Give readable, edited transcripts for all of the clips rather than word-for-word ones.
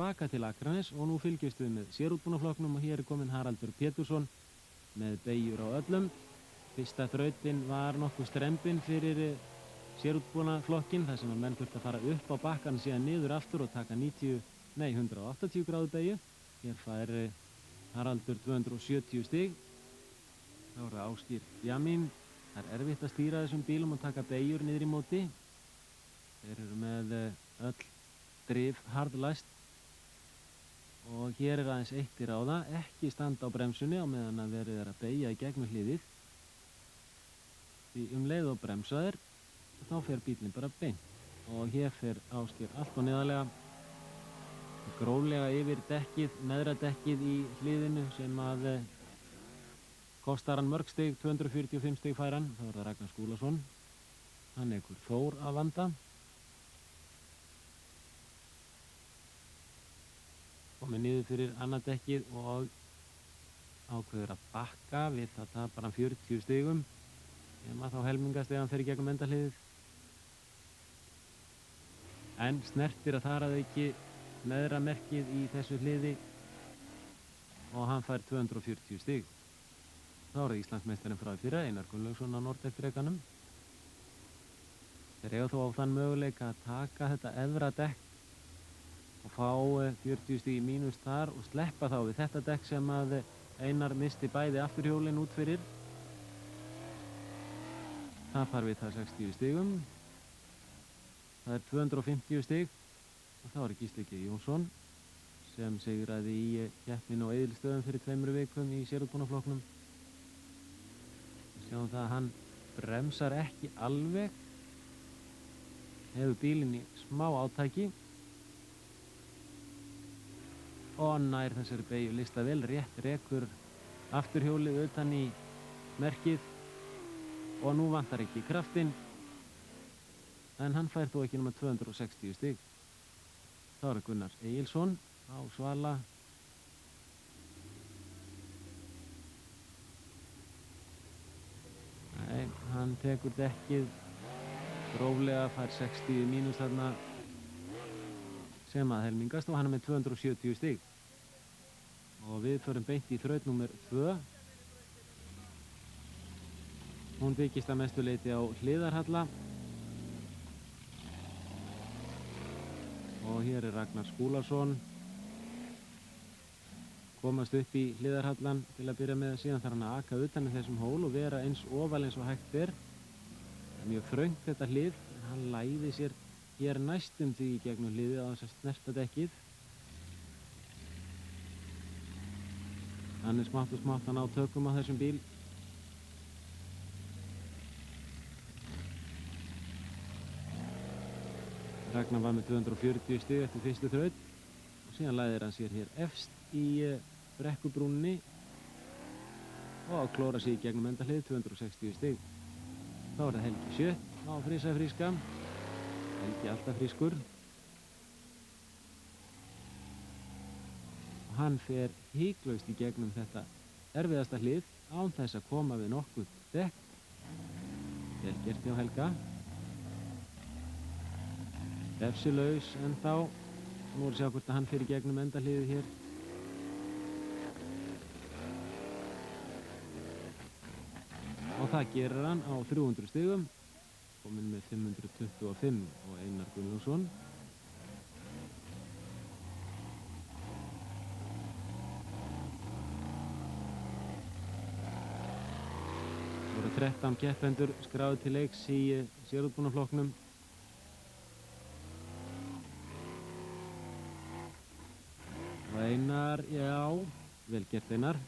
tilbaka til Akranes og nú fylgjumst við með sérútbúnaflokknum og hér kominn Haraldur Pétursson með beygjur á öllum. Fyrsta þrautin var nokkuð strembin fyrir sérútbúnaflokkin þar sem menn þurfti að fara upp á bakkan síðan niður aftur og taka 180 gráðu beygju. Hér fær Haraldur 270 stig. Þá það Ásgeir Jamín. Það erfitt að stýra þessum bílum og taka beygjur niður í móti. Þeir eru með öll drif harðlæst og hér aðeins eitt í ráða, ekki standa á bremsunni á meðan að verið að beygja í gegnum hliðið. Því leið og bremsaðir, þá fer bílinn bara beint og hér fer Ásgeir allt og neðarlega, gróflega yfir dekkið, neðra dekkið í hliðinu sem að kostar hann mörg stig, 245 stig fær hann. Þá það Ragnar Skúlason, hann ekkur Þór að vanda. Komið niður fyrir annað dekkið og ákveður að bakka, við það tapar hann 40 stigum. Nema þá helmingast ef hann fer í gegnum endahliðið. En snertir að þar að ekki neðra merkið í þessu hliði og hann fær 240 stig. Þá það Íslandsmeistarinn frá því fyrra, Einar Gunnlaugsson á Nordex-drekanum. Þeir eiga þó á þann möguleika að taka þetta efra dekk og fá 40 stig í mínus þar og sleppa þá við þetta dekk sem að Einar misti bæði afturhjólinn út fyrir. Tapar við það 60 stigum. Það 250 stig og þá Gísli G. Jónsson sem sigraði í keppninu á Egilsstöðum fyrir 2 vikum í sérútbúnaflokknum. Sjáum það að hann bremsar ekki alveg, hefur bílinn í smá átaki og nær þessari beygju lista vel, rétt rekur afturhjólið utan í merkið og nú vantar ekki kraftinn en hann fær þó ekki nema 260 stig. Þá Gunnar Egilsson á Svala. Nei, hann tekur dekkið gróflega, fær 60 mínus þarna sem að helmingast og hann með 270 stig. Og við förum beint í þraut númer 2. Hún byggist að mestu leyti á Hliðarhalla. Og hér Ragnar Skúlason. Komast upp í Hliðarhallan til að byrja með, síðan þarf hann að aka utan í þessum hól og vera eins oval eins og hægt er. Það mjög þröngt þetta hlið, en hann læði sér hér næstum því í gegnum hliðið á þess að snerta dekkið. Hann smátt og smátt að ná tökum á þessum bíl. Ragnar var með 240 stig eftir fyrstu þraut og síðan læðir hann sér hér efst í brekkubrúnni og klóra sig í gegnum endahlið, 260 stig. Þá það Helgi Sjött á fríska. Helgi alltaf frískur. Og hann fer hiklaust í gegnum þetta erfiðasta hlið án þess að koma við nokkuð dekk. Vel gert hjá Helga. Refsilaus ennþá. Nú er að sjá hvort að hann fer í gegnum endahliðið hér. Og það gerir hann á 300 stigum. Kominn með 525 og Einar Gunnlaugsson. Það voru 13 keppendur skráðir til leiks í sérútbúnaflokknum. Og Einar, já, vel gert Einar.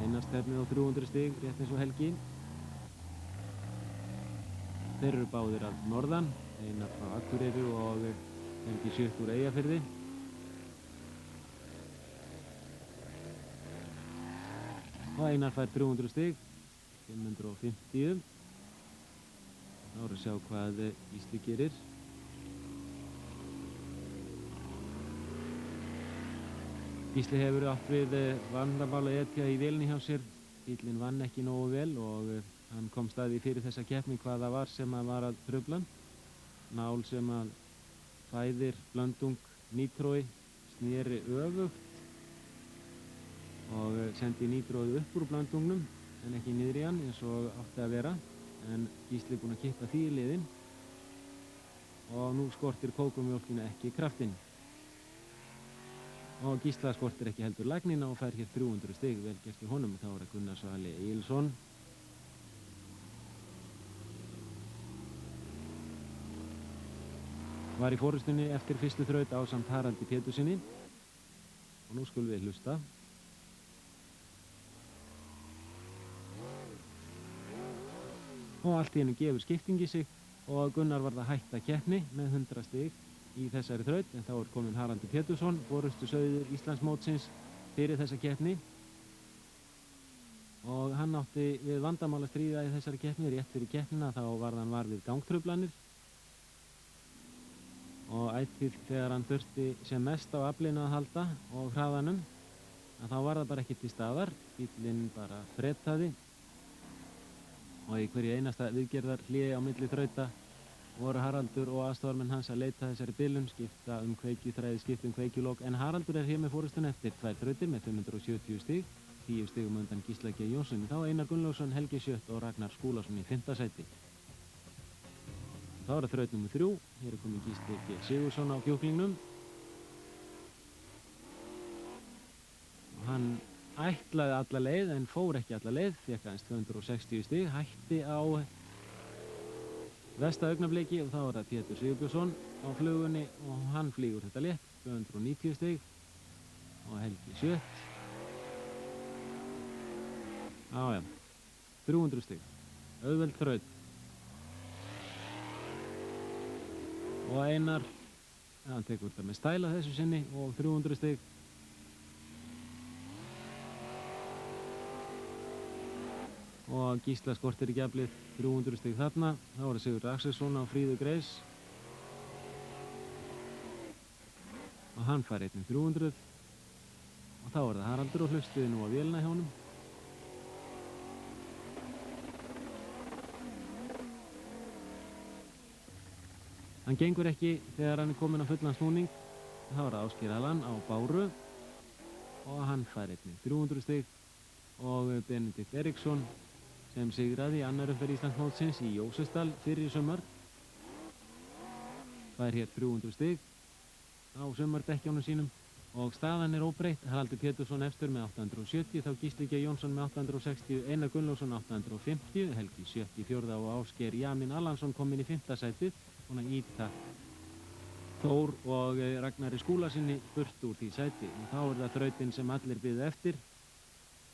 Einar stefnir á 300 stig, rétt eins og Helgi. Þeir eru báðir af norðan, Einar frá Akureyri og Helgi Sjött úr Eyjafirði. Og Einar fær 300 stig, 550. Þá erum við að sjá hvað Gísli gerir. Gísli hefur átt við vandamál að etja í vélni hjá sér. Bíllinn vann ekki nógu vel og hann kom staði fyrir þessa keppni hvað það var sem að var að trufla. Nál sem að fæðir Blöndung nítrói sneri öfugt og sendi nítróið upp úr Blöndungnum en ekki niður í hann eins og átti að vera, en Gísli búinn að kippa því í liðin og nú skortir kókomjólkina ekki kraftinn. Og Gísla skortir ekki heldur lagnina og fær hér 300 stig, vel gert í honum. Þá er það Gunnar Svali Egilsson. Var í forystunni eftir fyrstu þraut ásamt Haraldi Pétursinni og nú skulum við hlusta. Og allt í hennu gefur skiptingi sig og Gunnar varð að hætta keppni með 100 stig í þessari þraut, en þá er komin Haraldur Pétursson, forystu sauður Íslandsmótsins fyrir þessa keppni og hann átti við vandamál að stríða í þessari keppni. Rétt fyrir keppnina þá varð hann var við gangtruflanir og ætíð þegar hann þurfti sem mest á aflinu að halda og hraðanum, að þá var það bara ekki til staðar, bíllinn bara frettaði og í hverju einasta viðgerðar hléi á milli þrauta voru Haraldur og aðstoðarmenn hans að leita þessari bilun, skipta um kveikjuþræði, skipta um kveikjulok, en Haraldur er hér með forystun eftir 2 þrautir með 570 stig, 10 stigum undan Gísla G. Jónssyni, þá Einar Gunnlaugsson, Helgi Sjött og Ragnar Skúlason í 5. sæti. Þá er það þraut nr. 3, hér er komið Gísli G. Sigurðsson á kjúklingnum og hann ætlaði alla leið en fór ekki alla leið, fékk aðeins 260 stig, hætti á versta augnabliki og þá er það Pétur Sigurbjörnsson á flugunni og hann flýgur þetta létt, 290 stig og Helgi Sjött. Já, 300 stig, auðveld þraut. Og Einar, hann tekur þetta með stæla þessu sinni og 300 stig. Og Gísla skortir ekki aflið, 300 stig þarna. Þá er það Sigurður Axelsson á Fríðu Greis og hann fær einnig 300 og þá er það Haraldur og hlustuði nú á vélina hjá honum. Hann gengur ekki þegar hann er kominn á fullan snúning. Þá er það Ásgeir Allan á Báru og hann fær einnig 300 stig og Benedikt Eriksson sem sigraði í annar umferð Íslandsmótsins í Jósefsdal fyrir í sumar fær hér 300 stig á sumardekkjánum sínum og staðan er óbreytt. Haraldur Pétursson efstur með 870, þá Gísli G. Jónsson með 860, Einar Gunnlaugsson 850, Helgi Sjött í 4. og Ásgeir Jamin Allansson kominn í 5. sætið og hann íta Þór og Ragnari Skúlasinni burt úr því sæti og þá er það þrautin sem allir biðu eftir.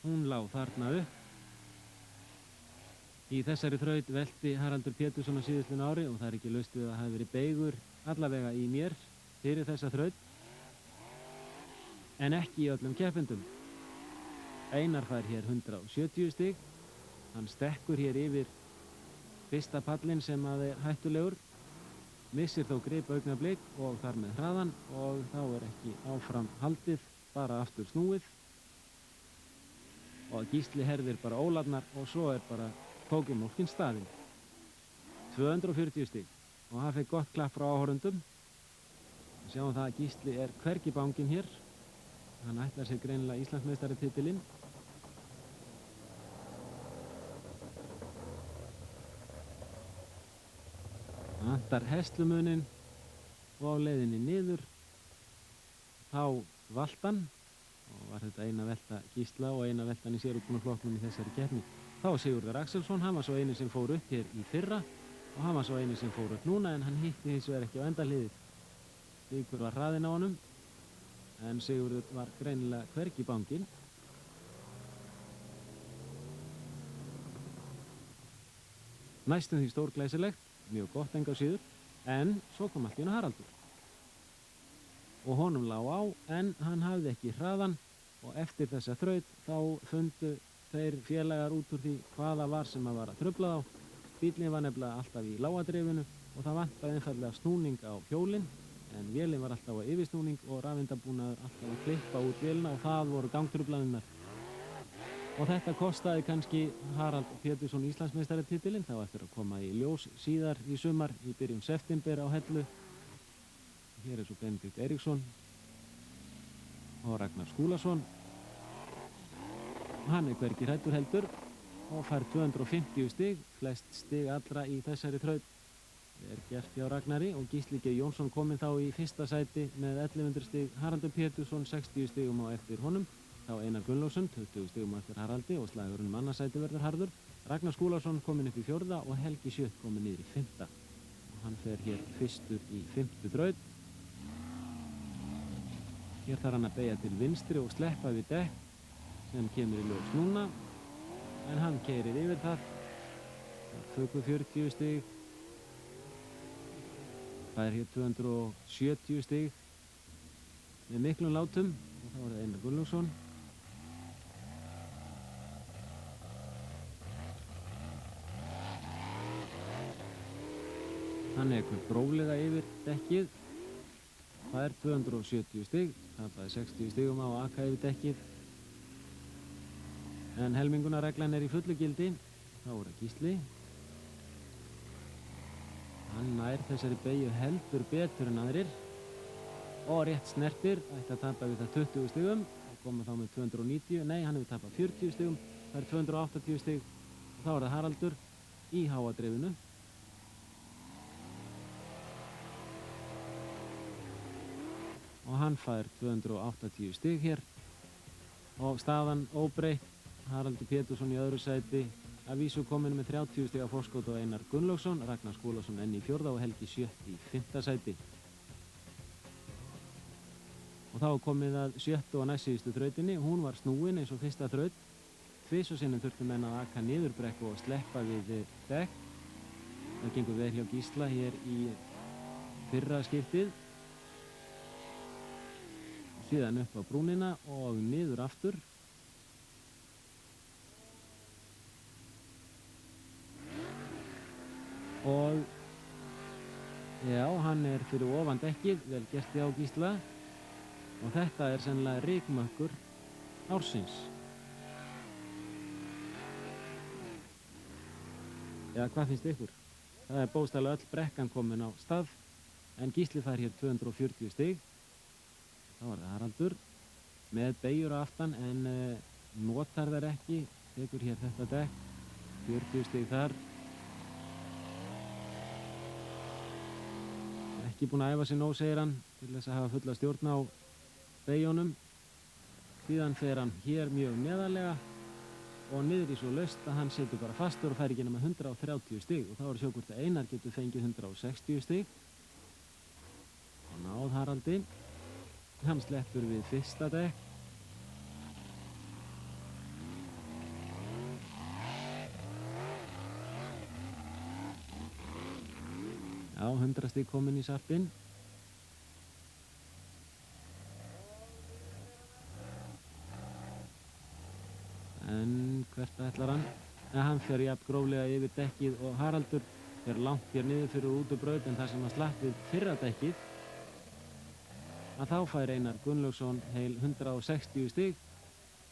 Hún lá þarna upp. Í þessari þraut velti Haraldur Pétursson á síðastliðnu ári og það er ekki laust við að hafi verið beygur allavega í mér fyrir þessa þraut en ekki í öllum keppendum. Einar fær hér 170 stig, hann stekkur hér yfir fyrsta pallinn sem að er hættulegur, missir þó grip augnablik og þar með hraðan og þá er ekki áfram haldið, bara aftur snúið og Gísli herðir bara ólarnar og svo er bara kókomjólkin staðinn. 240 stig og hann fekk gott klapp frá áhorfendum. Sjáum það að Gísli er hvergi banginn hér. Hann ætlar sér greinilega Íslandsmeistaratitilinn. Hann vantar hestlumuninn og á leiðinni niður. Þá valt hann og var þetta eina velta Gísla og eina veltan í sérútbúnarflokknum í þessari keppni. Þá Sigurður Axelsson, hann var svo eini sem fór upp hér í fyrra og hann var svo eini sem fór upp núna en hann hitti hins vegar ekki á endahliðið. Sigurður var hraðinn á honum en Sigurður var greinilega hvergi banginn. Næstum því stórglæsilegt, mjög gott engu á síður, en svo kom allt í einu Haraldur. Og honum lá á en hann hafði ekki hraðan og eftir þessa þraut þá fundu þeir félagar út úr því hvaða var sem að var að trufla þá. Bíllinn var nefnilega alltaf í lágadrifinu og það vantaði einfallega snúning á hjólinn en vélinn var alltaf á yfirsnúning og rafeindabúnaður alltaf að klippa út vélina og það voru gangtruflanirnar. Og þetta kostaði kannski Harald Pétursson Íslandsmeistaratitilinn, þá eftir að koma í ljós síðar í sumar í byrjun september á Hellu. Hér er svo Benedikt Eiríksson og Ragnar Skúlason. Hann er hvergi hræddur heldur og fær 250 stig, flest stig allra í þessari þraut er gert hjá Ragnari og Gísli G. Jónsson kominn þá í fyrsta sæti með 1100 stig, Haraldur Pétursson 60 stigum á eftir honum, þá Einar Gunnlaugsson 20 stigum á eftir Haraldi og slagurinn um annað sæti verður harður. Ragnar Skúlason kominn upp í 4. og Helgi Sjött kominn niður í 5. og hann fer hér fyrstur í 5. þraut. Hér þarf hann að beygja til vinstri og sleppa við dekk sem kemur í ljós núna, en hann keyrir yfir það. Það fökur 40 stig, fær hér 270 stig með miklum látum og þá er það Einar Gunnlaugsson. Hann ekur gróflega yfir dekkið, fær 270 stig, tapaði 60 stigum á að aka yfir dekkið. En helmingunarreglan er í fullu gildi, þá er það Gísli. Hann nær þessari beygju heldur betur en aðrir og rétt snertir, ætti að tapa við það 20 stigum og koma þá með 290, nei hann hefur tapað 40 stigum, það er 280 stig og þá er það Haraldur í háadrifinu. Og hann fær 280 stig hér og staðan óbreytt. Haraldur Pétursson í öðru sæti, að vísu kominn með 30 stiga forskot á Einar Gunnlaugsson, Ragnar Skúlason enn í 4. og Helgi Sjött í 5. sæti. Og þá komið að 7. og næstsíðustu þrautinni, hún var snúin eins og fyrsta þraut. Tvisvar sinnum þurftu menn að aka niður brekku og sleppa við dekk. Það gengur vel hjá Gísla hér í fyrra skiptið. Síðan upp á brúnina og niður aftur. Og já, hann er fyrir ofan dekkið, vel gert hjá Gísla og þetta er sennilega rykmökkur ársins. Já, hvað finnst ykkur? Það er bókstaflega öll brekkan komin á stað en Gísli fær hér 240 stig. Þá var það Haraldur með beygjur á aftan en notar þær ekki, tekur hér þetta dekk, 40 stig þar. Ekki búinn að æfa sig nóg, segir hann, til þess að hafa fulla stjórn á beyjunum. Síðan fer hann hér mjög neðarlega og niður í svo laust að hann situr bara fastur og fær ekki nema 130 stig og þá er að sjá hvort að Einar getur fengið 160 stig. Og náð Haraldi. Hann sleppur við fyrsta dekk. Já, 100 stig komin í sarpinn. En hvert ætlar hann? Hann fer jafn gróflega yfir dekkið og Haraldur fer langt hér niður fyrir út úr braut en þar sem hann slapp við fyrra dekkið að þá fær Einar Gunnlaugsson heil 160 stig,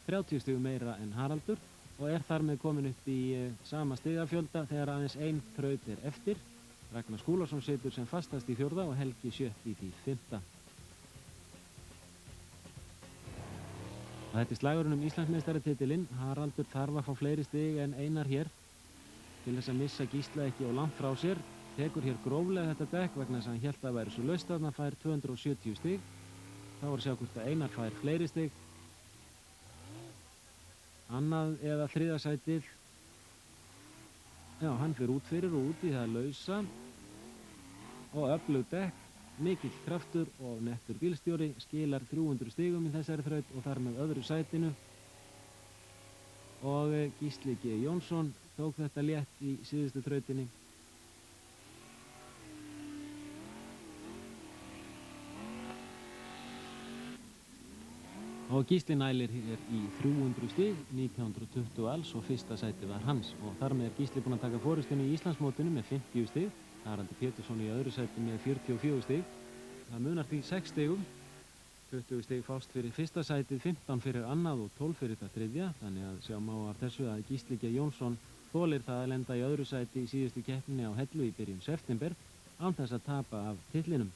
30 stig meira en Haraldur og er þar með komin upp í sama stigafjölda þegar aðeins ein þraut er eftir. Ragnar Skúlason situr sem fastast í 4. og Helgi Sjött í því 5. Og þetta er slagurinn um Íslandsmeistaratitilinn. Haraldur þarf að fá fleiri stig en Einar hér til þess að missa Gísla ekki og langt frá sér. Tekur hér gróflega þetta dekk vegna þess að hann hélt að það væri svo laust að hann fær 270 stig. Þá er að sjá hvort að Einar fær fleiri stig. Annað eða þriðja sætið. Já, hann fyrir út fyrir og út í það lausa og öflug dekk, mikill kraftur og nettur bílstjóri skilar 300 stigum í þessari þraut og þar með öðru sætinu. Og Gísli G. Jónsson tók þetta létt í síðustu þrautinni. Og Gísli nælir hér í 300 stig, 1920 alls og fyrsta sæti var hans. Og þar með er Gísli búinn að taka forystunni í Íslandsmótinu með 50 stig. Haraldur Pétursson í öðru sæti með 44 stig. Það munar því 6 stigum. 20 stig fást fyrir fyrsta sætið, 15 fyrir annað og 12 fyrir það þriðja. Þannig að sjá má af þessu að Gísli G. Jónsson þolir það að lenda í öðru sæti í síðustu keppninni á Hellu í byrjun september án þess að tapa af titlinum.